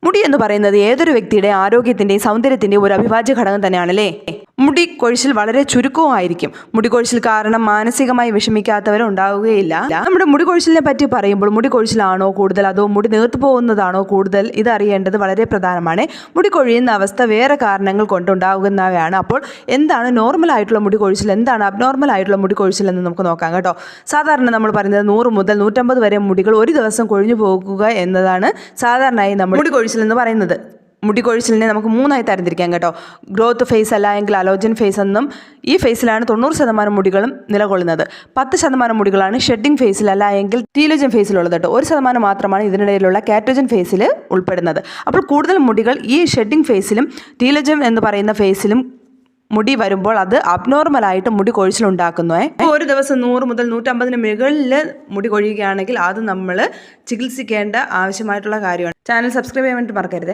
മുടി എന്ന് പറയുന്നത് ഏതൊരു വ്യക്തിയുടെ ആരോഗ്യത്തിന്റെയും സൗന്ദര്യത്തിന്റെയും ഒരു അവിഭാജ്യ ഘടകം തന്നെയാണല്ലേ. മുടി കൊഴിച്ചിൽ വളരെ ചുരുക്കമായിരിക്കും. മുടി കൊഴിച്ചിൽ കാരണം മാനസികമായി വിഷമിക്കാത്തവരും ഉണ്ടാവുകയില്ല. നമ്മുടെ മുടി കൊഴിച്ചിലിനെ പറ്റി പറയുമ്പോൾ മുടി കൊഴിച്ചിലാണോ കൂടുതൽ അതോ മുടി നേർത്തു പോകുന്നതാണോ കൂടുതൽ, ഇതറിയേണ്ടത് വളരെ പ്രധാനമാണ്. മുടി കൊഴിയുന്ന അവസ്ഥ വേറെ കാരണങ്ങൾ കൊണ്ടുണ്ടാകുന്നവയാണ്. അപ്പോൾ എന്താണ് നോർമൽ ആയിട്ടുള്ള മുടി കൊഴിച്ചിൽ, എന്താണ് അബ്നോർമൽ ആയിട്ടുള്ള മുടി കൊഴിച്ചിൽ എന്ന് നമുക്ക് നോക്കാം കേട്ടോ. സാധാരണ നമ്മൾ പറയുന്നത് 100 മുതൽ 150 വരെ മുടികൾ ഒരു ദിവസം കൊഴിഞ്ഞു പോകുക എന്നതാണ് സാധാരണയായി നമ്മൾ മുടി കൊഴിച്ചിൽ എന്ന് പറയുന്നത്. മുടി കൊഴിച്ചിലിനെ നമുക്ക് 3ആയി തരംതിരിക്കാം കേട്ടോ. ഗ്രോത്ത് ഫേസ് അല്ല എങ്കിൽ അലോജൻ ഫേസ് എന്നും. ഈ ഫേസിലാണ് 90% മുടികളും നിലകൊള്ളുന്നത്. 10% മുടികളാണ് ഷെഡിംഗ് ഫേസിൽ അല്ല എങ്കിൽ ടീലോജൻ ഫേസിലുള്ളത് കേട്ടോ. 1% മാത്രമാണ് ഇതിനിടയിലുള്ള കാറ്റോജൻ ഫേസിൽ ഉൾപ്പെടുന്നത്. അപ്പോൾ കൂടുതൽ മുടികൾ ഈ ഷെഡിംഗ് ഫേസിലും ടീലോജൻ എന്ന് പറയുന്ന ഫേസിലും മുടി വരുമ്പോൾ അത് അബ്നോർമലായിട്ട് മുടി കൊഴിച്ചിലുണ്ടാക്കുന്നു. ഒരു ദിവസം 100 മുതൽ 150 മുകളിൽ മുടി കൊഴിയുകയാണെങ്കിൽ അത് നമ്മൾ ചികിത്സിക്കേണ്ട ആവശ്യമായിട്ടുള്ള കാര്യമാണ്. ചാനൽ സബ്സ്ക്രൈബ് ചെയ്യാൻ വേണ്ടി മറക്കരുത്.